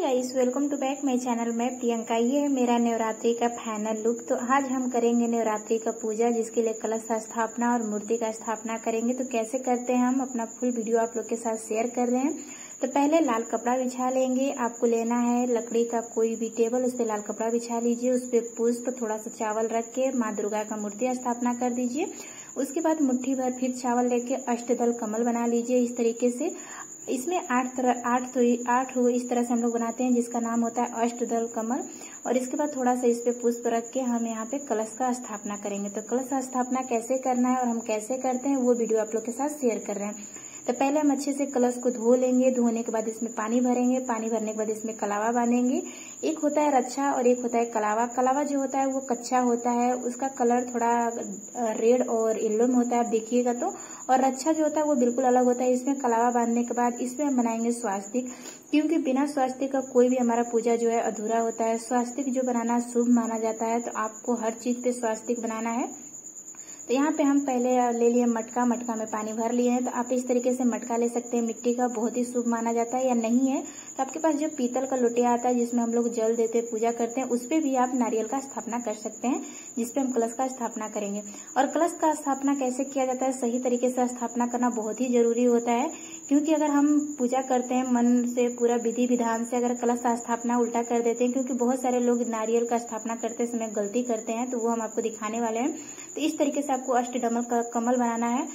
Guys, welcome to back my channel. मैं प्रियंका। ये है मेरा नवरात्रि का फाइनल लुक। तो आज हम करेंगे नवरात्रि का पूजा, जिसके लिए कलश का स्थापना और मूर्ति का स्थापना करेंगे। तो कैसे करते हैं हम अपना फुल वीडियो आप लोग के साथ शेयर कर रहे हैं। तो पहले लाल कपड़ा बिछा लेंगे। आपको लेना है लकड़ी का कोई भी टेबल, उस पर लाल कपड़ा बिछा लीजिए। उस पर पुष्प, थोड़ा सा चावल रख के माँ दुर्गा का मूर्ति स्थापना कर दीजिए। उसके बाद मुट्ठी भर फिर चावल लेके अष्टदल कमल बना लीजिए इस तरीके से। इसमें आठ हो इस तरह से हम लोग बनाते हैं, जिसका नाम होता है अष्टदल कमल। और इसके बाद थोड़ा सा इस पे पुष्प रख के हम यहाँ पे कलश का स्थापना करेंगे। तो कलश का स्थापना कैसे करना है और हम कैसे करते हैं वो वीडियो आप लोग के साथ शेयर कर रहे हैं। तो पहले हम अच्छे से कलश को धो लेंगे। धोने के बाद इसमें पानी भरेंगे। पानी भरने के बाद इसमें कलावा बांधेंगे। एक होता है रच्छा और एक होता है कलावा। कलावा जो होता है वो कच्चा होता है, उसका कलर थोड़ा रेड और येलो में होता है, आप देखिएगा तो। और रच्छा जो होता है वो बिल्कुल अलग होता है। इसमें कलावा बांधने के बाद इसमें हम बनाएंगे स्वास्तिक, क्योंकि बिना स्वास्तिक का कोई भी हमारा पूजा जो है अधूरा होता है। स्वास्तिक जो बनाना शुभ माना जाता है, तो आपको हर चीज पे स्वास्तिक बनाना है। तो यहाँ पे हम पहले ले लिए मटका में पानी भर लिए हैं। तो आप इस तरीके से मटका ले सकते हैं, मिट्टी का, बहुत ही शुभ माना जाता है। या नहीं है तो आपके पास जो पीतल का लोटिया आता है जिसमें हम लोग जल देते हैं, पूजा करते हैं, उस पे भी आप नारियल का स्थापना कर सकते हैं, जिसपे हम कलश का स्थापना करेंगे। और कलश का स्थापना कैसे किया जाता है, सही तरीके से स्थापना करना बहुत ही जरूरी होता है। क्योंकि अगर हम पूजा करते हैं मन से, पूरा विधि विधान से, अगर कलश का स्थापना उल्टा कर देते हैं, क्योंकि बहुत सारे लोग नारियल का स्थापना करते समय गलती करते हैं, तो वो हम आपको दिखाने वाले हैं। तो इस तरीके से आपको अष्टदल कमल बनाना है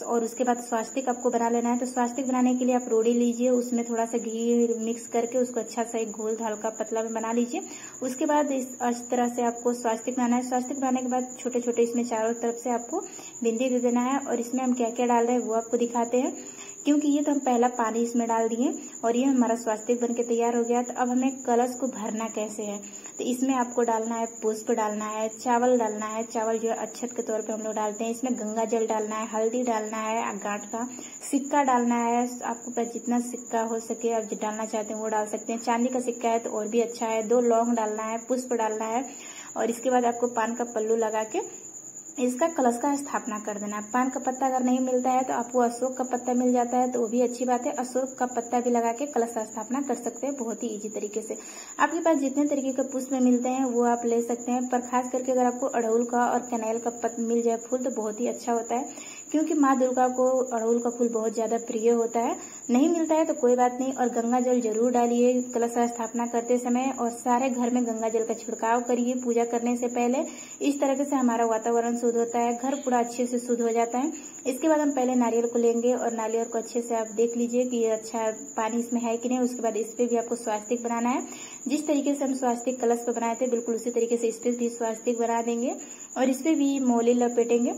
और उसके बाद स्वास्तिक आपको बना लेना है। तो स्वास्तिक बनाने के लिए आप रोड़ी लीजिए, उसमें थोड़ा सा घी मिक्स करके उसको अच्छा सा एक घोल हल्का पतला में बना लीजिए। उसके बाद इस तरह से आपको स्वास्तिक बनाना है। स्वास्तिक बनाने के बाद छोटे छोटे इसमें चारों तरफ से आपको बिंदी दे देना है। और इसमें हम क्या क्या डाल रहे हैं वो आपको दिखाते हैं, क्योंकि ये तो हम पहला पानी इसमें डाल दिए और ये हमारा स्वास्तिक बन के तैयार हो गया। तो अब हमें कलश को भरना कैसे है, तो इसमें आपको डालना है पुष्प डालना है, चावल डालना है। चावल जो है अक्षत के तौर पे हम लोग डालते हैं। इसमें गंगा जल डालना है, हल्दी डालना है, गांठ का सिक्का डालना है। आपको पास जितना सिक्का हो सके आप जो डालना चाहते हैं वो डाल सकते हैं। चांदी का सिक्का है तो और भी अच्छा है। 2 लौंग डालना है, पुष्प डालना है। और इसके बाद आपको पान का पल्लू लगा के इसका कलश का स्थापना कर देना है। पान का पत्ता अगर नहीं मिलता है तो आपको अशोक का पत्ता मिल जाता है, तो वो भी अच्छी बात है। अशोक का पत्ता भी लगा के कलश का स्थापना कर सकते हैं, बहुत ही इजी तरीके से। आपके पास जितने तरीके के पुष्प मिलते हैं वो आप ले सकते हैं, पर खास करके अगर आपको अड़हुल का और कनैल का पत्ता मिल जाए फूल, तो बहुत ही अच्छा होता है, क्योंकि माँ दुर्गा को अड़हुल का फूल बहुत ज्यादा प्रिय होता है। नहीं मिलता है तो कोई बात नहीं। और गंगा जल जरूर डालिए कलश का स्थापना करते समय, और सारे घर में गंगा जल का छिड़काव करिए पूजा करने से पहले। इस तरह से हमारा वातावरण शुद्ध होता है, घर पूरा अच्छे से शुद्ध हो जाता है। इसके बाद हम पहले नारियल को लेंगे और नारियल को अच्छे से आप देख लीजिए कि ये अच्छा पानी इसमें है कि नहीं। उसके बाद इस पे भी आपको स्वास्तिक बनाना है। जिस तरीके से हम स्वास्तिक कलश पे बनाए थे, बिल्कुल उसी तरीके से इस पे भी स्वास्तिक बना देंगे। और इस पे भी मौली लपेटेंगे,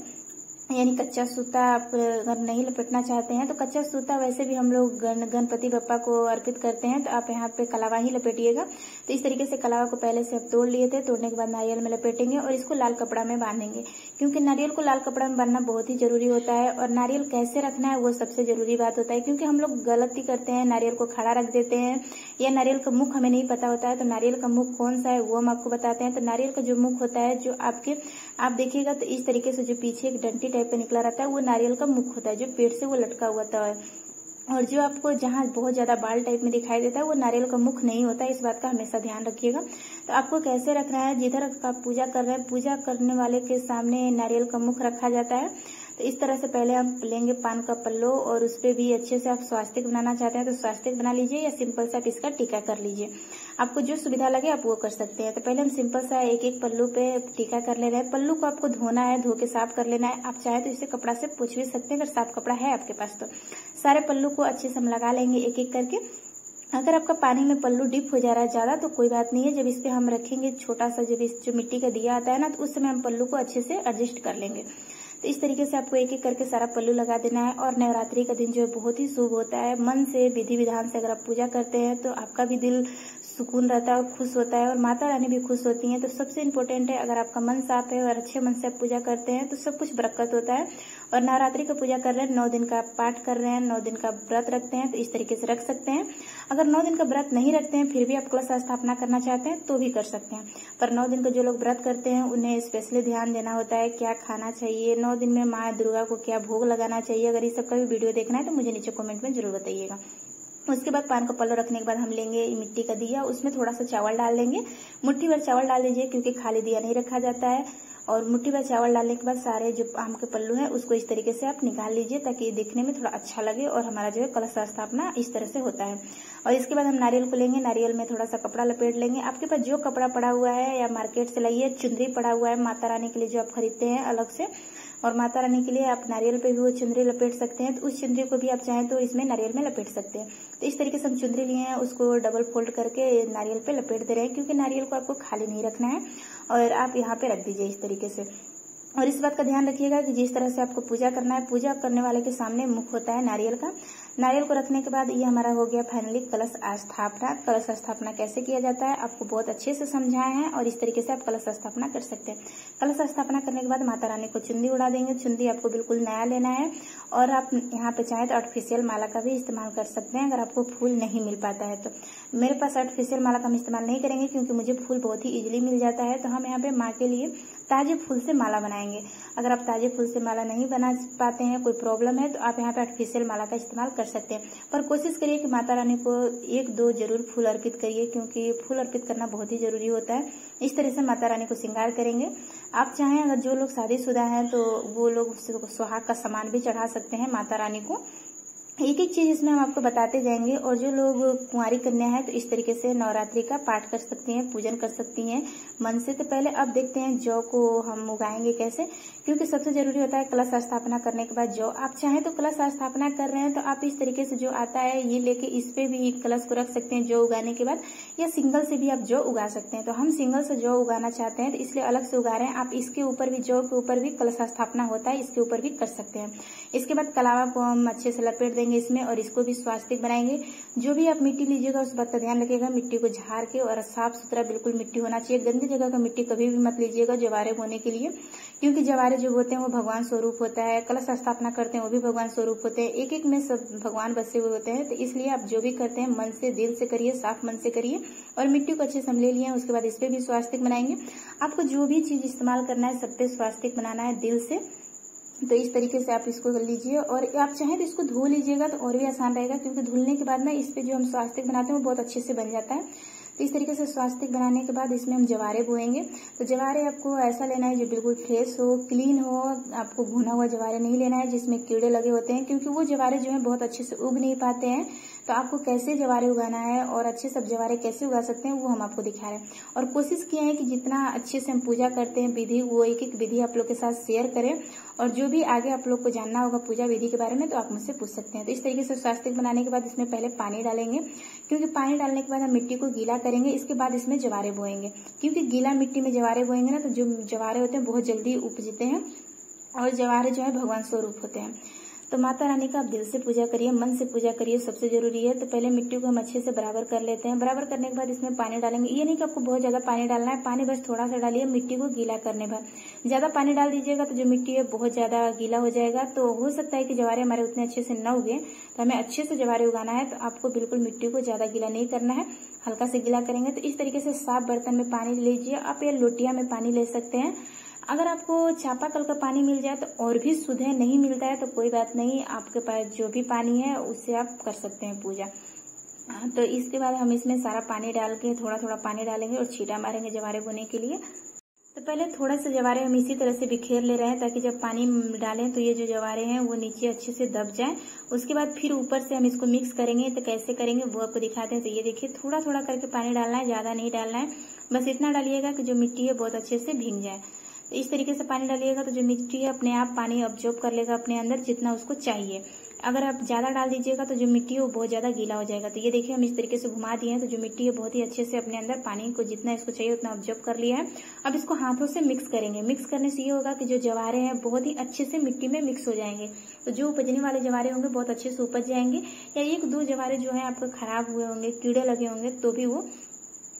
यानी कच्चा सूता। आप अगर नहीं लपेटना चाहते हैं तो कच्चा सूता वैसे भी हम लोग गणपति बप्पा को अर्पित करते हैं, तो आप यहाँ पे कलावा ही लपेटिएगा। तो इस तरीके से कलावा को पहले से आप तोड़ लिए थे, तोड़ने के बाद नारियल में लपेटेंगे और इसको लाल कपड़ा में बांधेंगे, क्योंकि नारियल को लाल कपड़ा में बांधना बहुत ही जरूरी होता है। और नारियल कैसे रखना है वो सबसे जरूरी बात होता है, क्योंकि हम लोग गलती करते हैं, नारियल को खड़ा रख देते हैं, या नारियल का मुख हमें नहीं पता होता है। तो नारियल का मुख कौन सा है वो हम आपको बताते हैं। तो नारियल का जो मुख होता है, जो आप देखिएगा तो इस तरीके से जो पीछे एक डंटी टाइप का निकला रहता है, वो नारियल का मुख होता है, जो पेड़ से वो लटका हुआ था। और जो आपको जहाँ बहुत ज्यादा बाल टाइप में दिखाई देता है वो नारियल का मुख नहीं होता है, इस बात का हमेशा ध्यान रखिएगा। तो आपको कैसे रखना है, जिधर आप पूजा कर रहे हैं, पूजा करने वाले के सामने नारियल का मुख रखा जाता है। तो इस तरह से पहले हम लेंगे पान का पल्लो और उस पे भी अच्छे से आप स्वास्तिक बनाना चाहते हैं तो स्वास्तिक बना लीजिए, या सिंपल सा आप इसका टीका कर लीजिए। आपको जो सुविधा लगे आप वो कर सकते हैं। तो पहले हम सिंपल सा एक पल्लू पे टीका कर ले रहे हैं। पल्लू को आपको धोना है, धो के साफ कर लेना है। आप चाहे तो इसे कपड़ा से पोंछ भी सकते हैं, अगर साफ कपड़ा है आपके पास तो। सारे पल्लू को अच्छे से हम लगा लेंगे एक एक करके। अगर आपका पानी में पल्लू डिप हो जा रहा है ज्यादा तो कोई बात नहीं है। जब इस पे हम रखेंगे छोटा सा, जब इस जो मिट्टी का दिया आता है ना, तो उस समय हम पल्लू को अच्छे से एडजस्ट कर लेंगे। तो इस तरीके से आपको एक एक करके सारा पल्लू लगा देना है। और नवरात्रि का दिन जो है बहुत ही शुभ होता है। मन से, विधि विधान से अगर आप पूजा करते हैं तो आपका भी दिल सुकून रहता है और खुश होता है, और माता रानी भी खुश होती हैं। तो सबसे इम्पोर्टेंट है, अगर आपका मन साफ है और अच्छे मन से आप पूजा करते हैं तो सब कुछ बरकत होता है। और नवरात्रि का पूजा कर रहे हैं, 9 दिन का पाठ कर रहे हैं, 9 दिन का व्रत रखते हैं, तो इस तरीके से रख सकते हैं। अगर 9 दिन का व्रत नहीं रखते हैं फिर भी आप कलश स्थापना करना चाहते हैं तो भी कर सकते हैं। पर 9 दिन का जो लोग व्रत करते हैं उन्हें स्पेशली ध्यान देना होता है, क्या खाना चाहिए, 9 दिन में माँ दुर्गा को क्या भोग लगाना चाहिए। अगर इस सब का भी वीडियो देखना है तो मुझे नीचे कमेंट में जरूर बताइएगा। उसके बाद पान का पल्लो रखने के बाद हम लेंगे मिट्टी का दिया, उसमें थोड़ा सा चावल डाल देंगे, मुट्ठी भर चावल डाल दीजिए क्योंकि खाली दिया नहीं रखा जाता है। और मुट्ठी भर चावल डालने के बाद सारे जो आम के पल्लू हैं उसको इस तरीके से आप निकाल लीजिए ताकि देखने में थोड़ा अच्छा लगे और हमारा जो है कलश स्थापना इस तरह से होता है। और इसके बाद हम नारियल को लेंगे, नारियल में थोड़ा सा कपड़ा लपेट लेंगे। आपके पास जो कपड़ा पड़ा हुआ है या मार्केट से लाइए, चुंदरी पड़ा हुआ है माता रानी के लिए जो आप खरीदते हैं अलग से, और माता रानी के लिए आप नारियल पे भी वो चुंदरी लपेट सकते हैं, तो उस चुंदरी को भी आप चाहें तो इसमें नारियल में लपेट सकते हैं। तो इस तरीके से हम चुंदरी लिए हैं, उसको डबल फोल्ड करके नारियल पे लपेट दे रहे हैं क्योंकि नारियल को आपको खाली नहीं रखना है और आप यहाँ पे रख दीजिए इस तरीके से। और इस बात का ध्यान रखिएगा कि जिस तरह से आपको पूजा करना है, पूजा करने वाले के सामने मुख होता है नारियल का। नारियल को रखने के बाद ये हमारा हो गया फाइनली कलश स्थापना। कलश स्थापना कैसे किया जाता है आपको बहुत अच्छे से समझाए हैं और इस तरीके से आप कलश स्थापना कर सकते हैं। कलश स्थापना करने के बाद माता रानी को चुंदी उड़ा देंगे। चुंदी आपको बिल्कुल नया लेना है और आप यहाँ पे चाहें तो आर्टिफिशियल माला का भी इस्तेमाल कर सकते हैं अगर आपको फूल नहीं मिल पाता है तो। मेरे पास आर्टिफिशियल माला का हम इस्तेमाल नहीं करेंगे क्योंकि मुझे फूल बहुत ही इजीली मिल जाता है, तो हम यहाँ पे माँ के लिए ताजे फूल से माला बनाएंगे। अगर आप ताजे फूल से माला नहीं बना पाते हैं, कोई प्रॉब्लम है, तो आप यहाँ पे आर्टिफिशियल माला का इस्तेमाल कर सकते हैं, पर कोशिश करिए कि माता रानी को 1-2 जरूर फूल अर्पित करिए क्योंकि फूल अर्पित करना बहुत ही जरूरी होता है। इस तरह से माता रानी को श्रृंगार करेंगे। आप चाहें अगर जो लोग शादीशुदा हैं तो वो लोग सुहाग का सामान भी चढ़ा सकते हैं माता रानी को। एक एक चीज इसमें हम आपको बताते जाएंगे। और जो लोग कुंवारी कन्या है तो इस तरीके से नवरात्रि का पाठ कर सकती हैं, पूजन कर सकती हैं मन से। तो पहले अब देखते हैं जौ को हम उगाएंगे कैसे, क्योंकि सबसे जरूरी होता है कलश स्थापना करने के बाद जौ। आप चाहें तो कलश स्थापना कर रहे हैं तो आप इस तरीके से जो आता है ये लेके इस पे भी कलश को रख सकते हैं जौ उगाने के बाद, या सिंगल से भी आप जौ उगा सकते हैं। तो हम सिंगल से जौ उगाना चाहते हैं तो इसलिए अलग से उगा रहे हैं। आप इसके ऊपर भी, जौ के ऊपर भी कलश स्थापना होता है, इसके ऊपर भी कर सकते हैं। इसके बाद कलावा को हम अच्छे से लपेट देंगे इसमें और इसको भी स्वास्तिक बनाएंगे। जो भी आप मिट्टी लीजिएगा उस बात का ध्यान रखिएगा, मिट्टी को झाड़ के और साफ सुथरा बिल्कुल मिट्टी होना चाहिए। गंदी जगह का मिट्टी कभी भी मत लीजिएगा जवारे बोने के लिए, क्योंकि जवारे जो होते हैं वो भगवान स्वरूप होता है। कलश स्थापना करते हैं वो भी भगवान स्वरूप होते हैं, एक एक में सब भगवान बसे हुए होते हैं। तो इसलिए आप जो भी करते हैं मन से, दिल से करिए, साफ मन से करिए। और मिट्टी को अच्छे से हम ले लिए, उसके बाद इस पे भी स्वास्तिक बनाएंगे। आपको जो भी चीज इस्तेमाल करना है सब पे स्वास्तिक बनाना है दिल से। तो इस तरीके से आप इसको कर लीजिए और आप चाहें तो इसको धो लीजिएगा तो और भी आसान रहेगा, क्योंकि धुलने के बाद ना इस पे जो हम स्वास्तिक बनाते हैं वो बहुत अच्छे से बन जाता है। तो इस तरीके से स्वास्तिक बनाने के बाद इसमें हम जवारे बोएंगे। तो जवारे आपको ऐसा लेना है जो बिल्कुल फ्रेश हो, क्लीन हो। आपको भुना हुआ जवारे नहीं लेना है जिसमें कीड़े लगे होते हैं, क्योंकि वो जवारे जो है बहुत अच्छे से उग नहीं पाते हैं। तो आपको कैसे जवारे उगाना है और अच्छे सब जवारे कैसे उगा सकते हैं वो हम आपको दिखा रहे हैं। और कोशिश किए हैं कि जितना अच्छे से हम पूजा करते हैं विधि, वो एक एक विधि आप लोग के साथ शेयर करें। और जो भी आगे आप लोग को जानना होगा पूजा विधि के बारे में तो आप मुझसे पूछ सकते हैं। तो इस तरीके से स्वास्तिक बनाने के बाद इसमें पहले पानी डालेंगे, क्योंकि पानी डालने के बाद हम मिट्टी को गीला करेंगे। इसके बाद इसमें जवारे बोएंगे, क्योंकि गीला मिट्टी में जवारे बोएंगे ना तो जो जवारे होते हैं बहुत जल्दी उपजते हैं और जवारे जो है भगवान स्वरूप होते हैं। तो माता रानी का आप दिल से पूजा करिए, मन से पूजा करिए, सबसे जरूरी है। तो पहले मिट्टी को हम अच्छे से बराबर कर लेते हैं। बराबर करने के बाद इसमें पानी डालेंगे। ये नहीं कि आपको बहुत ज्यादा पानी डालना है, पानी बस थोड़ा सा डालिए मिट्टी को गीला करने पर। ज्यादा पानी डाल दीजिएगा तो जो मिट्टी है बहुत ज्यादा गीला हो जाएगा, तो हो सकता है कि जवारे हमारे उतने अच्छे से न उगे। तो हमें अच्छे से जवारे उगाना है, तो आपको बिल्कुल मिट्टी को ज्यादा गीला नहीं करना है, हल्का से गीला करेंगे। तो इस तरीके से साफ बर्तन में पानी लीजिए, आप या लोटिया में पानी ले सकते हैं। अगर आपको चापाकल का पानी मिल जाए तो और भी शुद्ध है, नहीं मिलता है तो कोई बात नहीं, आपके पास जो भी पानी है उससे आप कर सकते हैं पूजा। तो इसके बाद हम इसमें सारा पानी डाल के थोड़ा थोड़ा पानी डालेंगे और छींटा मारेंगे जवारे बोने के लिए। तो पहले थोड़ा सा जवारे हम इसी तरह से बिखेर ले रहे हैं ताकि जब पानी डालें तो ये जो जवारे हैं वो नीचे अच्छे से दब जाए। उसके बाद फिर ऊपर से हम इसको मिक्स करेंगे। तो कैसे करेंगे वो आपको दिखाते हैं। तो ये देखिए थोड़ा थोड़ा करके पानी डालना है, ज्यादा नहीं डालना है, बस इतना डालिएगा कि जो मिट्टी है बहुत अच्छे से भीग जाए। तो इस तरीके से पानी डालिएगा तो जो मिट्टी है अपने आप पानी अब्जॉर्ब कर लेगा अपने अंदर जितना उसको चाहिए। अगर आप ज्यादा डाल दीजिएगा तो जो मिट्टी है वो बहुत ज्यादा गीला हो जाएगा। तो ये देखिए हम इस तरीके से घुमा दिए हैं तो जो मिट्टी है बहुत ही अच्छे से अपने अंदर पानी को जितना इसको चाहिए उतना अब्जॉर्ब कर लिया है। अब इसको हाथों से मिक्स करेंगे। मिक्स करने से ये होगा कि जो जवारे हैं बहुत ही अच्छे से मिट्टी में मिक्स हो जाएंगे। तो जो उपजने वाले जवारे होंगे बहुत अच्छे से उपज जाएंगे, या 1-2 जवारे जो है आपको खराब हुए होंगे, कीड़े लगे होंगे, तो भी वो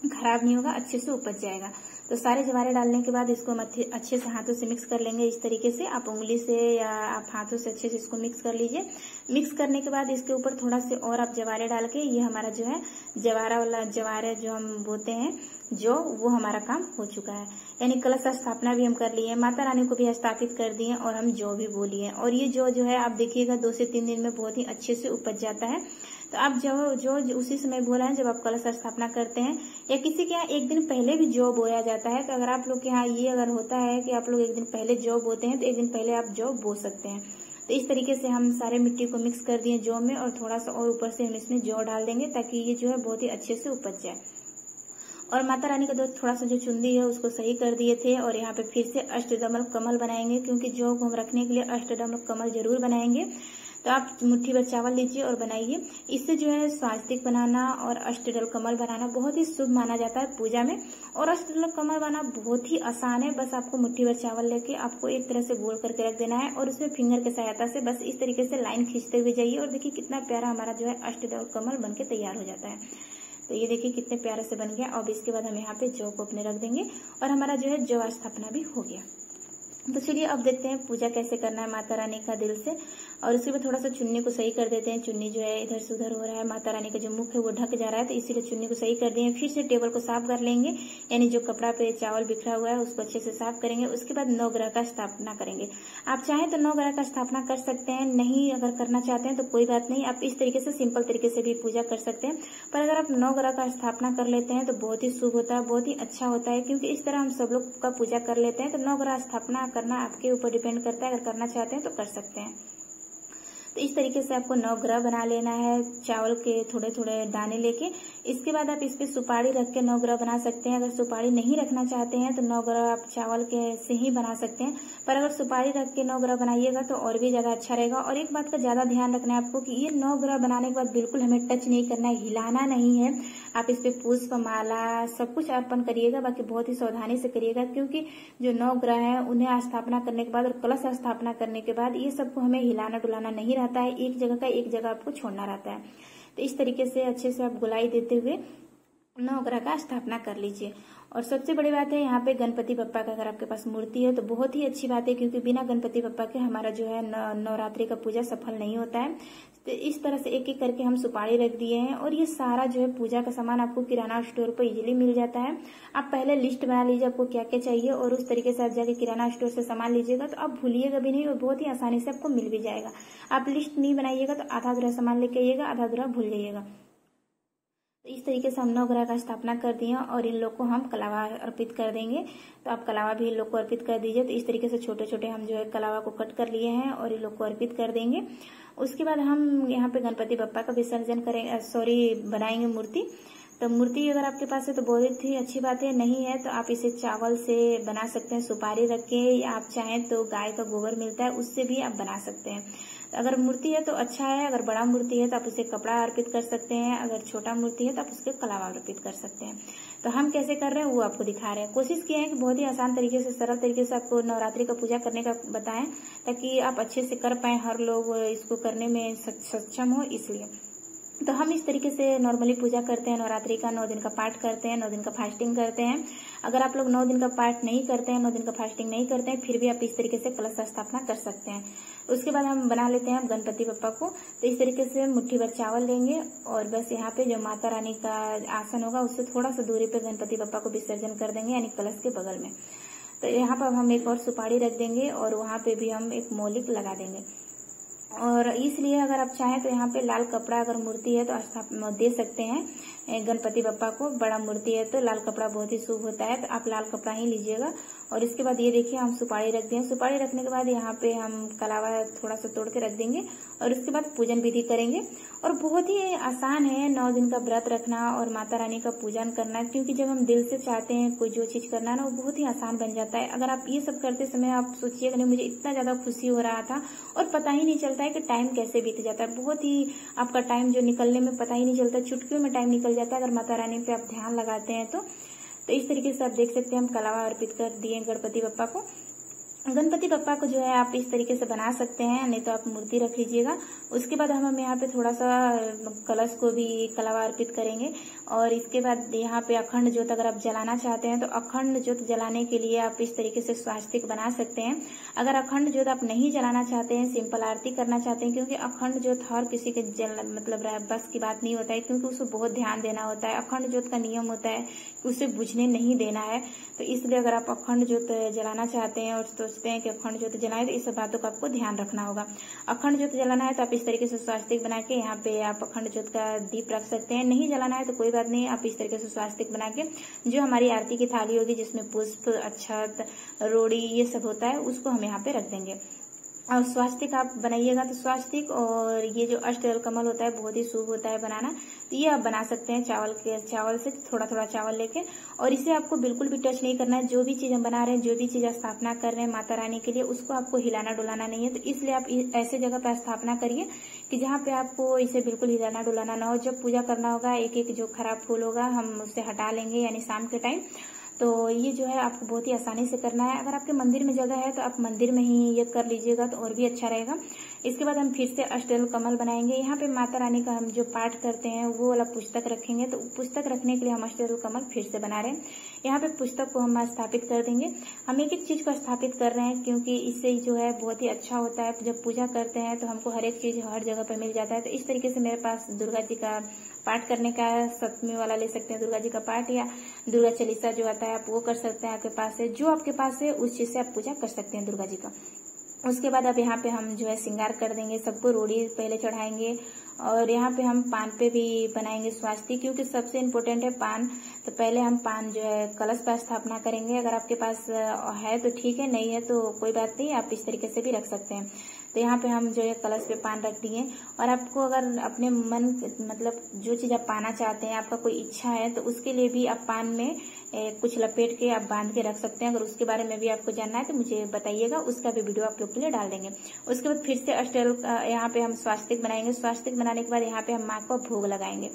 खराब नहीं होगा, अच्छे से उपज जाएगा। तो सारे जवारे डालने के बाद इसको हम अच्छे से हाथों से मिक्स कर लेंगे। इस तरीके से आप उंगली से या आप हाथों से अच्छे से इसको मिक्स कर लीजिए। मिक्स करने के बाद इसके ऊपर थोड़ा से और आप जवारे डाल के, ये हमारा जो है जवारा वाला जवारे जो हम बोते हैं जो, वो हमारा काम हो चुका है। यानी कलश स्थापना भी हम कर लिए, माता रानी को भी स्थापित कर दिए और हम जौ भी बो लिए। और ये जो है आप देखिएगा 2 से 3 दिन में बहुत ही अच्छे से उपज जाता है। तो आप जो उसी समय बोला है जब आप कलश स्थापना करते हैं, या किसी के यहाँ 1 दिन पहले भी जौ बोया जाता है। तो अगर आप लोग के यहाँ ये अगर होता है कि आप लोग 1 दिन पहले जौ बोते हैं, तो 1 दिन पहले आप जौ बो सकते हैं। तो इस तरीके से हम सारे मिट्टी को मिक्स कर दिए जौ में, और थोड़ा सा और ऊपर से हम इसमें जौ डाल देंगे ताकि ये जो है बहुत ही अच्छे से उपज जाए। और माता रानी का जो थोड़ा सा जो चुंदी है उसको सही कर दिए थे। और यहाँ पे फिर से अष्टदल कमल बनाएंगे, क्योंकि जौ को हम रखने के लिए अष्टदल कमल जरूर बनाएंगे। तो आप मुट्ठी भर चावल लीजिए और बनाइए। इससे जो है स्वास्तिक बनाना और अष्टदल कमल बनाना बहुत ही शुभ माना जाता है पूजा में। और अष्टदल कमल बनाना बहुत ही आसान है। बस आपको मुट्ठी भर चावल लेके आपको एक तरह से गोल करके रख देना है, और उसमें फिंगर की सहायता से बस इस तरीके से लाइन खींचते हुए जाइए। और देखिए कितना प्यारा हमारा जो है अष्टदल कमल बनके तैयार हो जाता है। तो ये देखिए कितने प्यारे से बन गया। अब इसके बाद हम यहाँ पे जौ को अपने रख देंगे, और हमारा जो है जौ स्थापना भी हो गया। तो चलिए अब देखते हैं पूजा कैसे करना है माता रानी का दिल से। और उसके बाद थोड़ा सा चुन्नी को सही कर देते हैं। चुन्नी जो है इधर से उधर हो रहा है, माता रानी का जो मुख है वो ढक जा रहा है, तो इसीलिए चुन्नी को सही कर दिए। फिर से टेबल को साफ कर लेंगे, यानी जो कपड़ा पे चावल बिखरा हुआ है उसको अच्छे से साफ करेंगे। उसके बाद नवग्रह का स्थापना करेंगे। आप चाहें तो नवग्रह का स्थापना कर सकते हैं, नहीं अगर करना चाहते हैं तो कोई बात नहीं, आप इस तरीके से सिंपल तरीके से भी पूजा कर सकते हैं। पर अगर आप नवग्रह का स्थापना कर लेते हैं तो बहुत ही शुभ होता है, बहुत ही अच्छा होता है, क्योंकि इस तरह हम सब लोग का पूजा कर लेते हैं। तो नवग्रह स्थापना करना आपके ऊपर डिपेंड करता है, अगर करना चाहते हैं तो कर सकते हैं। तो इस तरीके से आपको नवग्रह बना लेना है, चावल के थोड़े थोड़े दाने लेके। इसके बाद आप इस पे सुपारी रख के नवग्रह बना सकते हैं। अगर सुपारी नहीं रखना चाहते हैं तो नवग्रह आप चावल के से ही बना सकते हैं, पर अगर सुपारी रख के नवग्रह बनाइएगा तो और भी ज्यादा अच्छा रहेगा। और एक बात का ज्यादा ध्यान रखना है आपको कि ये नवग्रह बनाने के बाद बिल्कुल हमें टच नहीं करना है, हिलाना नहीं है। आप इस पे पुष्प माला सब कुछ अर्पण करिएगा, बाकी बहुत ही सावधानी से करिएगा, क्योंकि जो नवग्रह है उन्हें स्थापना करने के बाद और कलश स्थापना करने के बाद ये सबको हमें हिलाना डुलाना नहीं रहता है, एक जगह का एक जगह आपको छोड़ना रहता है। तो इस तरीके से अच्छे से आप गुलाई देते हुए नवग्रह का स्थापना कर लीजिए। और सबसे बड़ी बात है यहाँ पे गणपति बप्पा का अगर आपके पास मूर्ति है तो बहुत ही अच्छी बात है, क्योंकि बिना गणपति बप्पा के हमारा जो है नवरात्रि का पूजा सफल नहीं होता है। तो इस तरह से एक एक करके हम सुपारी रख दिए हैं। और ये सारा जो है पूजा का सामान आपको किराना स्टोर पर इजीली मिल जाता है। आप पहले लिस्ट बना लीजिए आपको क्या क्या चाहिए, और उस तरीके से आप जाके किराना स्टोर से सामान लीजिएगा तो आप भूलिएगा भी नहीं, और बहुत ही आसानी से आपको मिल भी जाएगा। आप लिस्ट नहीं बनाइएगा तो आधा अधूरा सामान लेके आइएगा, आधा अधूरा भूल जाइएगा। तो इस तरीके से हम नवग्रह का स्थापना कर दिए, और इन लोग को हम कलावा अर्पित कर देंगे। तो आप कलावा भी इन लोग को अर्पित कर दीजिए। तो इस तरीके से छोटे छोटे हम जो है कलावा को कट कर लिए हैं और इन लोग को अर्पित कर देंगे। उसके बाद हम यहाँ पे गणपति बप्पा का विसर्जन बनाएंगे मूर्ति। तो मूर्ति अगर आपके पास है तो बहुत ही अच्छी बात है, नहीं है तो आप इसे चावल से बना सकते हैं, सुपारी रख के, या आप चाहें तो गाय का गोबर मिलता है उससे भी आप बना सकते हैं। अगर मूर्ति है तो अच्छा है, अगर बड़ा मूर्ति है तो आप उसे कपड़ा अर्पित कर सकते हैं, अगर छोटा मूर्ति है तो आप उसके कलावा अर्पित कर सकते हैं। तो हम कैसे कर रहे हैं वो आपको दिखा रहे हैं। कोशिश किए हैं कि बहुत ही आसान तरीके से, सरल तरीके से आपको नवरात्रि का पूजा करने का बताएं, ताकि आप अच्छे से कर पाए, हर लोग इसको करने में सक्षम हो। इसलिए तो हम इस तरीके से नॉर्मली पूजा करते हैं। नवरात्रि का 9 दिन का पाठ करते हैं, 9 दिन का फास्टिंग करते हैं। अगर आप लोग 9 दिन का पाठ नहीं करते हैं, 9 दिन का फास्टिंग नहीं करते हैं, फिर भी आप इस तरीके से कलश स्थापना कर सकते हैं। उसके बाद हम बना लेते हैं गणपति बप्पा को। तो इस तरीके से मुट्ठी भर चावल लेंगे, और बस यहाँ पे जो माता रानी का आसन होगा उससे थोड़ा सा दूरी पे गणपति बप्पा को विसर्जन कर देंगे, यानी कलश के बगल में। तो यहाँ पर हम एक और सुपारी रख देंगे, और वहां पे भी हम एक मौलिक लगा देंगे। और इसलिए अगर आप चाहें तो यहाँ पे लाल कपड़ा अगर मूर्ति है तो दे सकते हैं गणपति बप्पा को। बड़ा मूर्ति है तो लाल कपड़ा बहुत ही शुभ होता है, तो आप लाल कपड़ा ही लीजिएगा। और इसके बाद ये देखिए हम सुपारी रख दें। सुपारी रखने के बाद यहाँ पे हम कलावा थोड़ा सा तोड़ के रख देंगे, और उसके बाद पूजन विधि करेंगे। और बहुत ही आसान है 9 दिन का व्रत रखना और माता रानी का पूजन करना, क्योंकि जब हम दिल से चाहते हैं कोई जो चीज करना है ना, वो बहुत ही आसान बन जाता है। अगर आप ये सब करते समय आप सोचिएगा नहीं मुझे इतना ज्यादा खुशी हो रहा था, और पता ही नहीं चलता है कि टाइम कैसे बीत जाता है। बहुत ही आपका टाइम जो निकलने में पता ही नहीं चलता, चुटकियों में टाइम निकल जाता है अगर माता रानी पे आप ध्यान लगाते हैं तो। इस तरीके से आप देख सकते हैं हम कलावा अर्पित कर दिए गणपति बप्पा को। गणपति बप्पा को जो है आप इस तरीके से बना सकते हैं, नहीं तो आप मूर्ति रख लीजिएगा। उसके बाद हम यहाँ पे थोड़ा सा कलश को भी कलावा अर्पित करेंगे। और इसके बाद यहाँ पे अखंड ज्योत अगर आप जलाना चाहते हैं तो अखंड ज्योत जलाने के लिए आप इस तरीके से स्वास्तिक बना सकते हैं। अगर अखंड ज्योत आप नहीं जलाना चाहते हैं, सिंपल आरती करना चाहते हैं, क्योंकि अखंड ज्योत हर किसी के मतलब बस की बात नहीं होता है, क्योंकि उसको बहुत ध्यान देना होता है। अखंड ज्योत का नियम होता है कि उसे बुझने नहीं देना है। तो इसलिए अगर आप अखंड ज्योत जलाना चाहते हैं और सोचते हैं कि अखंड ज्योत जलाएं, तो इस सब बातों का आपको ध्यान रखना होगा। अखंड ज्योत जलाना है तो आप इस तरीके से स्वास्तिक बना के यहाँ पे आप अखंड ज्योत का दीप रख सकते हैं। नहीं जलाना है तो कोई बात नहीं, आप इस तरीके से स्वास्तिक बना के जो हमारी आरती की थाली होगी जिसमें पुष्प, अक्षत, रोड़ी ये सब होता है, उसको हम यहाँ पे रख देंगे। और स्वास्तिक आप बनाइएगा तो स्वास्तिक और ये जो अष्टदल कमल होता है बहुत ही शुभ होता है बनाना, तो ये आप बना सकते हैं चावल से थोड़ा थोड़ा चावल लेके। और इसे आपको बिल्कुल भी टच नहीं करना है। जो भी चीज हम बना रहे हैं, जो भी चीज स्थापना कर रहे हैं माता रानी के लिए, उसको आपको हिलाना डुलाना नहीं है। तो इसलिए आप ऐसे जगह पर स्थापना करिए कि जहाँ पे आपको इसे बिल्कुल हिलाना डुलाना ना हो। जब पूजा करना होगा एक एक जो खराब फूल होगा हम उसे हटा लेंगे, यानी शाम के टाइम। तो ये जो है आपको बहुत ही आसानी से करना है। अगर आपके मंदिर में जगह है तो आप मंदिर में ही ये कर लीजिएगा तो और भी अच्छा रहेगा। इसके बाद हम फिर से अष्टदल कमल बनाएंगे। यहाँ पे माता रानी का हम जो पाठ करते हैं वो वाला पुस्तक रखेंगे। तो पुस्तक रखने के लिए हम अष्टदल कमल फिर से बना रहे हैं। यहाँ पे पुस्तक को हम स्थापित कर देंगे। हम एक एक चीज को स्थापित कर रहे हैं क्योंकि इससे जो है बहुत ही अच्छा होता है। जब पूजा करते हैं तो हमको हर एक चीज हर जगह पर मिल जाता है। तो इस तरीके से मेरे पास दुर्गा जी का पाठ करने का सप्तमी वाला ले सकते हैं, दुर्गा जी का पाठ, या दुर्गा चालीसा जो आता है आप वो कर सकते हैं। आपके पास है जो आपके पास है उस चीज से आप पूजा कर सकते हैं दुर्गा जी का। उसके बाद अब यहाँ पे हम जो है श्रृंगार कर देंगे। सबको रोड़ी पहले चढ़ाएंगे और यहाँ पे हम पान पे भी बनाएंगे स्वास्तिक, क्योंकि सबसे इम्पोर्टेंट है पान। तो पहले हम पान जो है कलश पर स्थापना करेंगे। अगर आपके पास है तो ठीक है, नहीं है तो कोई बात नहीं, आप इस तरीके से भी रख सकते हैं। तो यहाँ पे हम जो है कलश पे पान रख दिए। और आपको अगर अपने मन मतलब जो चीज आप पाना चाहते हैं, आपका कोई इच्छा है, तो उसके लिए भी आप पान में कुछ लपेट के आप बांध के रख सकते हैं। अगर उसके बारे में भी आपको जानना है तो मुझे बताइएगा, उसका भी वीडियो आप लोग के लिए डाल देंगे। उसके बाद फिर से अष्टदल यहाँ पे हम स्वास्तिक बनाएंगे। स्वास्तिक बनाने के बाद यहाँ पे हम माँ को भोग लगाएंगे,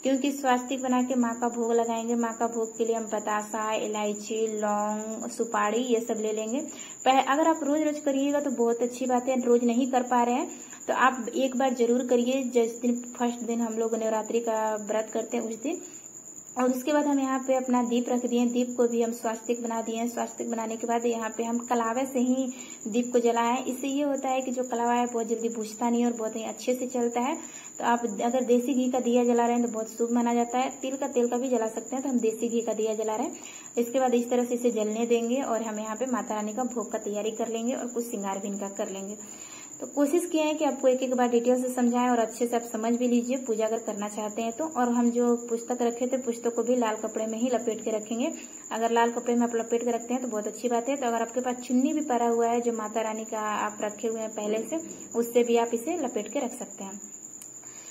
क्योंकि स्वास्तिक बना के माँ का भोग लगाएंगे। माँ का भोग के लिए हम बतासा, इलायची, लौंग, सुपारी ये सब ले लेंगे। अगर आप रोज रोज करिएगा तो बहुत अच्छी बात है। रोज नहीं कर पा रहे हैं तो आप एक बार जरूर करिए, जिस दिन फर्स्ट दिन हम लोग नवरात्रि का व्रत करते हैं उस दिन। और उसके बाद हम यहाँ पे अपना दीप रख दिए। दीप को भी हम स्वास्तिक बना दिए। स्वास्तिक बनाने के बाद यहाँ पे हम कलावे से ही दीप को जलाएं। इससे ये होता है कि जो कलावा है बहुत जल्दी बुझता नहीं और बहुत ही अच्छे से चलता है। तो आप अगर देसी घी का दिया जला रहे हैं तो बहुत शुभ माना जाता है। तिल का भी जला सकते हैं, तो हम देसी घी का दिया जला रहे हैं। इसके बाद इस तरह से इसे जलने देंगे और हम यहाँ पे माता रानी का भोग का तैयारी कर लेंगे और कुछ श्रृंगार भी इनका कर लेंगे। तो कोशिश किए हैं कि आपको एक एक बार डिटेल से समझाएं और अच्छे से आप समझ भी लीजिए पूजा अगर करना चाहते हैं तो। और हम जो पुस्तक रखे थे, पुस्तक को भी लाल कपड़े में ही लपेट के रखेंगे। अगर लाल कपड़े में आप लपेट के रखते हैं तो बहुत अच्छी बात है। तो अगर आपके पास चुन्नी भी पड़ा हुआ है जो माता रानी का आप रखे हुए हैं पहले से, उससे भी आप इसे लपेट के रख सकते हैं।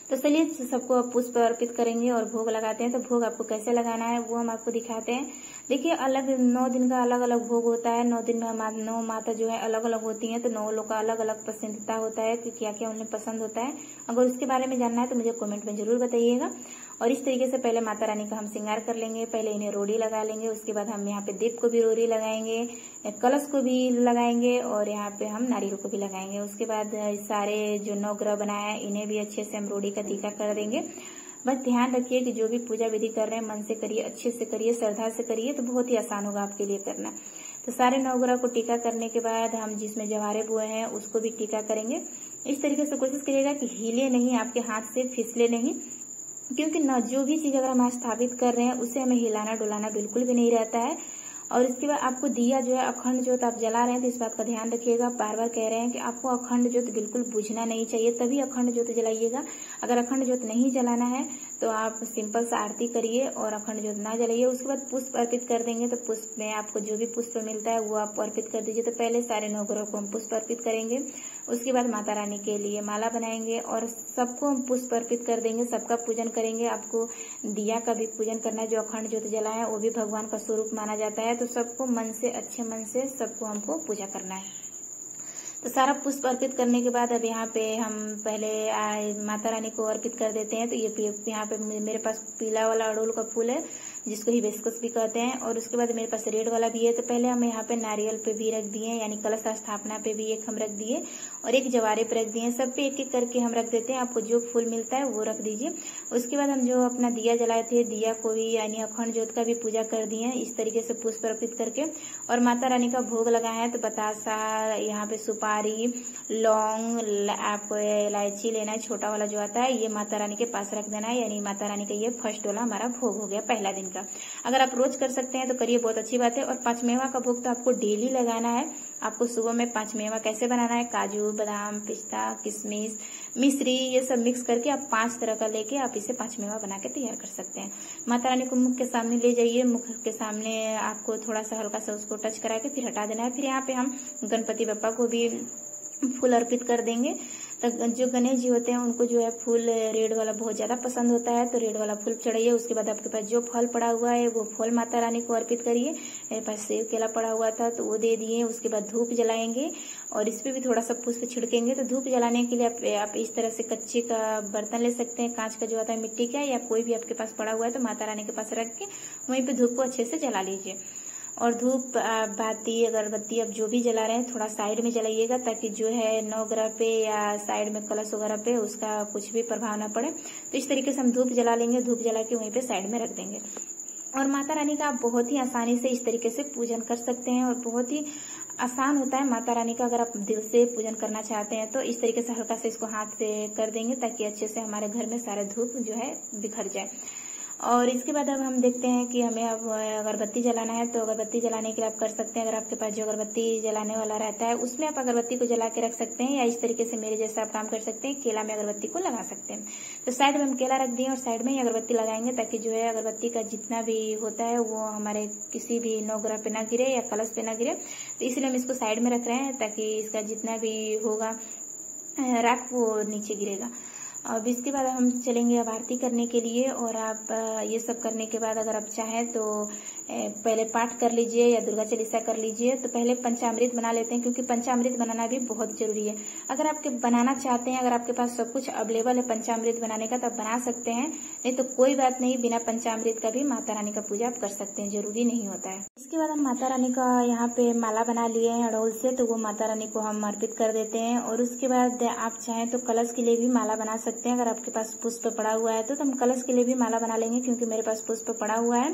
तो चलिए सबको पुष्प अर्पित करेंगे और भोग लगाते हैं। तो भोग आपको कैसे लगाना है वो हम आपको दिखाते हैं। देखिए अलग 9 दिन का अलग अलग भोग होता है। 9 दिन में 9 माता जो है अलग अलग होती हैं, तो 9 लोग का अलग अलग पसंदीदा होता है कि क्या क्या उन्हें पसंद होता है। अगर उसके बारे में जानना है तो मुझे कमेंट में जरूर बताइएगा। और इस तरीके से पहले माता रानी का हम श्रृंगार कर लेंगे। पहले इन्हें रोड़ी लगा लेंगे, उसके बाद हम यहाँ पे दीप को भी रोड़ी लगाएंगे, कलश को भी लगाएंगे और यहाँ पे हम नारियल को भी लगाएंगे। उसके बाद सारे जो 9 ग्रह बनाए हैं इन्हें भी अच्छे से हम रोड़ी का टीका कर देंगे। बस ध्यान रखिए कि जो भी पूजा विधि कर रहे हैं मन से करिए, अच्छे से करिए, श्रद्धा से करिए, तो बहुत ही आसान होगा आपके लिए करना। तो सारे 9 ग्रह को टीका करने के बाद हम जिसमें जवारे बुए हैं उसको भी टीका करेंगे। इस तरीके से कोशिश करिएगा कि हिले नहीं, आपके हाथ से फिसले नहीं, क्योंकि न जो भी चीज अगर हम स्थापित कर रहे हैं उसे हमें हिलाना डुलाना बिल्कुल भी नहीं रहता है। और इसके बाद आपको दिया जो है अखंड ज्योत आप जला रहे हैं तो इस बात का ध्यान रखिएगा। बार बार कह रहे हैं कि आपको अखंड ज्योत बिल्कुल बुझना नहीं चाहिए, तभी अखंड ज्योत जलाइएगा। अगर अखंड ज्योत नहीं जलाना है तो आप सिंपल सा आरती करिए और अखंड ज्योत ना जलाइए। उसके बाद पुष्प अर्पित कर देंगे। तो पुष्प में आपको जो भी पुष्प मिलता है वो आप अर्पित कर दीजिए। तो पहले सारे 9 ग्रहों को हम पुष्प अर्पित करेंगे। उसके बाद माता रानी के लिए माला बनाएंगे और सबको हम पुष्प अर्पित कर देंगे, सबका पूजन करेंगे। आपको दिया का भी पूजन करना है, जो अखंड ज्योत जलाए वो भी भगवान का स्वरूप माना जाता है। तो सबको मन से, अच्छे मन से सबको हमको पूजा करना है। तो सारा पुष्प अर्पित करने के बाद अब यहाँ पे हम पहले माता रानी को अर्पित कर देते हैं। तो ये यहाँ पे मेरे पास पीला वाला अड़हुल का फूल है, जिसको हिबिस्कस भी कहते हैं। और उसके बाद मेरे पास रेड वाला भी है। तो पहले हम यहाँ पे नारियल पे भी रख दिए, यानी कलश स्थापना पे भी एक हम रख दिए और एक जवारे पे रख दिए। सब पे एक एक करके हम रख देते हैं। आपको जो फूल मिलता है वो रख दीजिए। उसके बाद हम जो अपना दिया जलाए थे, दिया को भी यानी अखंड ज्योत का भी पूजा कर दिए इस तरीके से पुष्प अर्पित करके। और माता रानी का भोग लगाए हैं। तो बतासा, यहाँ पे सुपारी, लौंग, आपको इलायची लेना है, छोटा वाला जो आता है, ये माता रानी के पास रख देना है। यानी माता रानी का ये फर्स्ट वाला हमारा भोग हो गया पहला दिन का। अगर आप रोज कर सकते हैं तो करिए, बहुत अच्छी बात है। और 5 मेवा का भोग तो आपको डेली लगाना है। आपको सुबह में 5 मेवा कैसे बनाना है, काजू, बादाम, पिस्ता, किशमिश, मिश्री, ये सब मिक्स करके आप 5 तरह का लेके आप इसे 5 मेवा बना के तैयार कर सकते हैं। माता रानी को मुख के सामने ले जाइए। मुख के सामने आपको थोड़ा सा हल्का सा उसको टच करा के फिर हटा देना है। फिर यहाँ पे हम गणपति बप्पा को भी फूल अर्पित कर देंगे। तो जो गणेश जी होते हैं उनको जो है फूल रेड वाला बहुत ज्यादा पसंद होता है, तो रेड वाला फूल चढ़ाइए। उसके बाद आपके पास जो फल पड़ा हुआ है वो फल माता रानी को अर्पित करिए। मेरे पास सेब केला पड़ा हुआ था तो वो दे दिए। उसके बाद धूप जलाएंगे और इस पे भी थोड़ा सा पुष्प छिड़केंगे। तो धूप जलाने के लिए आप इस तरह से कच्चे का बर्तन ले सकते हैं, कांच का जो आता है, मिट्टी का, या कोई भी आपके पास पड़ा हुआ है तो माता रानी के पास रख के वहीं पे धूप को अच्छे से जला लीजिए। और धूप, बाती, अगरबत्ती आप जो भी जला रहे हैं थोड़ा साइड में जलाइएगा, ताकि जो है नवग्रह पे या साइड में कलश वगैरह पे उसका कुछ भी प्रभाव ना पड़े। तो इस तरीके से हम धूप जला लेंगे। धूप जला के वहीं पे साइड में रख देंगे। और माता रानी का आप बहुत ही आसानी से इस तरीके से पूजन कर सकते हैं और बहुत ही आसान होता है माता रानी का। अगर आप दिल से पूजन करना चाहते हैं तो इस तरीके से हल्का से इसको हाथ से कर देंगे, ताकि अच्छे से हमारे घर में सारा धूप जो है बिखर जाए। और इसके बाद अब हम देखते हैं कि हमें अब अगरबत्ती जलाना है। तो अगरबत्ती जलाने के लिए आप कर सकते हैं, अगर आपके पास जो अगरबत्ती जलाने वाला रहता है उसमें आप अगरबत्ती को जला के रख सकते हैं, या इस तरीके से मेरे जैसा आप काम कर सकते हैं, केला में अगरबत्ती को लगा सकते हैं। तो साइड में हम केला रख दिए और साइड में ही अगरबत्ती लगाएंगे, ताकि जो है अगरबत्ती का जितना भी होता है वो हमारे किसी भी नवग्रह पे ना गिरे या कलश पे ना गिरे। तो इसलिए हम इसको साइड में रख रहे हैं, ताकि इसका जितना भी होगा राख वो नीचे गिरेगा। अब इसके बाद हम चलेंगे अब आरती करने के लिए। और आप ये सब करने के बाद अगर आप चाहें तो पहले पाठ कर लीजिए या दुर्गा चालीसा कर लीजिए। तो पहले पंचामृत बना लेते हैं, क्योंकि पंचामृत बनाना भी बहुत जरूरी है। अगर आपके बनाना चाहते हैं, अगर आपके पास सब कुछ अवेलेबल है पंचामृत बनाने का, तो आप बना सकते हैं, नहीं तो कोई बात नहीं, बिना पंचामृत का भी माता रानी का पूजा आप कर सकते हैं, जरूरी नहीं होता है। इसके बाद हम माता रानी का यहाँ पे माला बना लिए हैं अड़हुल से, तो वो माता रानी को हम अर्पित कर देते हैं। और उसके बाद आप चाहें तो कलश के लिए भी माला बना सकते हैं। अगर आपके पास पुष्प पड़ा हुआ है तो हम कलश के लिए भी माला बना लेंगे, क्योंकि मेरे पास पुष्प पड़ा हुआ है।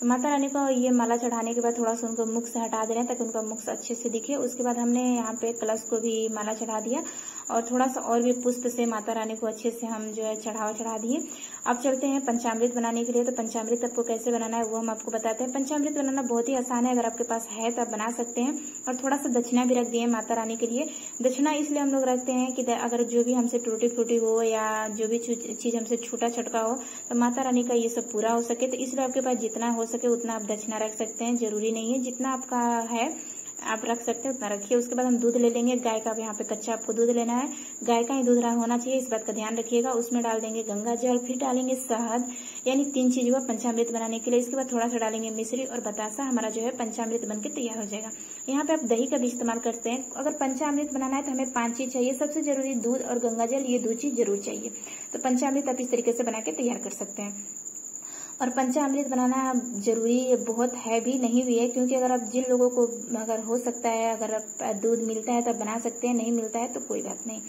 तो माता रानी को ये माला चढ़ाने के बाद थोड़ा सा उनको मुख से हटा दे रहे हैं, ताकि उनका मुख अच्छे से दिखे। उसके बाद हमने यहाँ पे कलश को भी माला चढ़ा दिया और थोड़ा सा और भी पुष्प से माता रानी को अच्छे से हम जो है चढ़ा दिए। अब चलते हैं पंचामृत बनाने के लिए। तो पंचामृत आपको कैसे बनाना है वो हम आपको बताते हैं। पंचामृत बनाना बहुत ही आसान है, अगर आपके पास है तो आप बना सकते हैं। और थोड़ा सा दक्षिणा भी रख दिए माता रानी के लिए। दक्षिणा इसलिए हम लोग रखते हैं कि अगर जो भी हमसे टूटी फूटी हो या जो भी चीज हमसे छूटा छटका हो तो माता रानी का ये सब पूरा हो सके। तो इसलिए आपके पास जितना हो सके उतना आप दक्षिणा रख सकते हैं, जरूरी नहीं है, जितना आपका है आप रख सकते हैं उतना रखिए। उसके बाद हम दूध ले लेंगे। गाय का यहाँ पे कच्चा आपको दूध लेना है, गाय का ही दूध होना चाहिए, इस बात का ध्यान रखिएगा। उसमें डाल देंगे गंगा जल, फिर डालेंगे शहद, यानी 3 चीज हुआ पंचामृत बनाने के लिए। इसके बाद थोड़ा सा डालेंगे मिश्री और बतासा, हमारा जो है पंचामृत बनके तैयार हो जाएगा। यहाँ पे आप दही का भी इस्तेमाल करते हैं। अगर पंचामृत बनाना है तो हमें 5 चीज चाहिए, सबसे जरूरी दूध और गंगा जल, ये 2 चीज जरूर चाहिए। तो पंचामृत आप इस तरीके से बना के तैयार कर सकते हैं। और पंचामृत बनाना जरूरी बहुत है भी, नहीं भी है, क्योंकि अगर आप जिन लोगों को अगर हो सकता है, अगर दूध मिलता है तो बना सकते हैं, नहीं मिलता है तो कोई बात नहीं।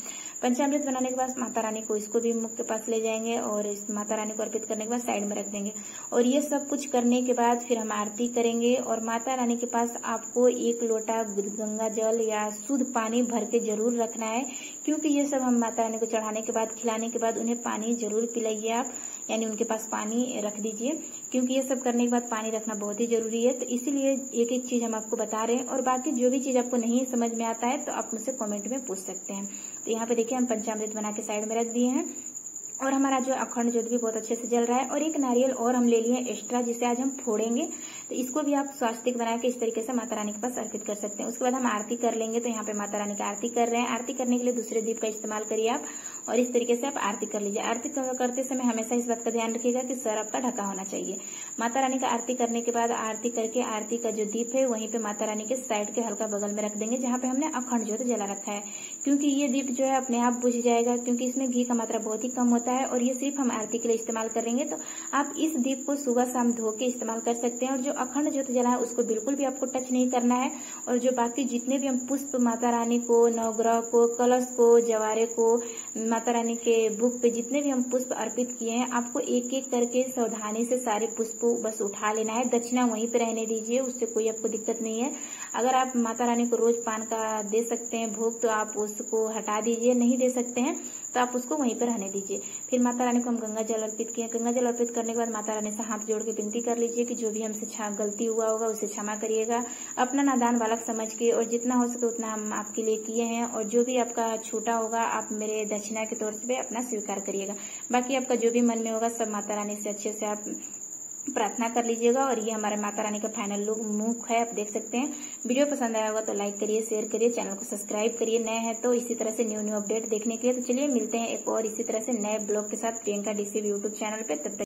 पंचामृत बनाने के बाद माता रानी को इसको भी मुख के पास ले जाएंगे और इस माता रानी को अर्पित करने के बाद साइड में रख देंगे। और ये सब कुछ करने के बाद फिर हम आरती करेंगे। और माता रानी के पास आपको 1 लोटा गंगा जल या शुद्ध पानी भर के जरूर रखना है, क्योंकि ये सब हम माता रानी को चढ़ाने के बाद, खिलाने के बाद उन्हें पानी जरूर पिलाइए आप, यानी उनके पास पानी रख दीजिए, क्योंकि ये सब करने के बाद पानी रखना बहुत ही जरूरी है। तो इसीलिए एक एक चीज हम आपको बता रहे हैं। और बाकी जो भी चीज आपको नहीं समझ में आता है तो आप मुझसे कमेंट में पूछ सकते हैं। तो यहाँ पे देखिए हम पंचामृत बना के साइड में रख दिए हैं और हमारा जो अखंड ज्योत भी बहुत अच्छे से जल रहा है। और एक नारियल और हम ले लिए एक्स्ट्रा, जिसे आज हम फोड़ेंगे। तो इसको भी आप स्वास्तिक बना के इस तरीके से माता रानी के पास अर्पित कर सकते हैं। उसके बाद हम आरती कर लेंगे। तो यहाँ पे माता रानी की आरती कर रहे हैं। आरती करने के लिए दूसरे दीप का इस्तेमाल करिए आप। और इस तरीके से आप आरती कर लीजिए। आरती करते समय हमेशा इस बात का ध्यान रखिएगा कि सर आपका ढका होना चाहिए। माता रानी का आरती करने के बाद आरती करके आरती का जो दीप है वहीं पे माता रानी के साइड के हल्का बगल में रख देंगे, जहाँ पे हमने अखंड ज्योत जला रखा है, क्योंकि ये दीप जो है अपने आप बुझ जाएगा, क्योंकि इसमें घी का मात्रा बहुत ही कम होता है और ये सिर्फ हम आरती के लिए इस्तेमाल करेंगे। तो आप इस दीप को सुबह शाम धो के इस्तेमाल कर सकते हैं। और जो अखंड ज्योत जला है उसको बिल्कुल भी आपको टच नहीं करना है। और जो बाकी जितने भी हम पुष्प माता रानी को, नवग्रह को, कलश को, जवारे को, माता रानी के बुक पे जितने भी हम पुष्प अर्पित किए हैं, आपको एक एक करके सावधानी से सारे पुष्प बस उठा लेना है। दक्षिणा वहीं पे रहने दीजिए, उससे कोई आपको दिक्कत नहीं है। अगर आप माता रानी को रोज पान का दे सकते हैं भोग तो आप उसको हटा दीजिए, नहीं दे सकते हैं तो आप उसको वहीं पर रहने दीजिए। फिर माता रानी को हम गंगा जल अर्पित किए। गंगा जल अर्पित करने के बाद माता रानी से हाथ जोड़ के विनती कर लीजिए कि जो भी हमसे गलती हुआ होगा उसे क्षमा करिएगा, अपना नादान बालक समझ के, और जितना हो सके उतना हम आपके लिए किए हैं, और जो भी आपका छूटा होगा आप मेरे दक्षिणा के तौर पे अपना स्वीकार करिएगा। बाकी आपका जो भी मन में होगा सब माता रानी से अच्छे से आप प्रार्थना कर लीजिएगा। और ये हमारे माता रानी का फाइनल लुक मुख है, आप देख सकते हैं। वीडियो पसंद आया होगा तो लाइक करिए, शेयर करिए, चैनल को सब्सक्राइब करिए, नए हैं तो इसी तरह से न्यू अपडेट देखने के लिए। तो चलिए मिलते हैं एक और इसी तरह से नए ब्लॉग के साथ प्रियंका डीसी यूट्यूब चैनल पे। तब तक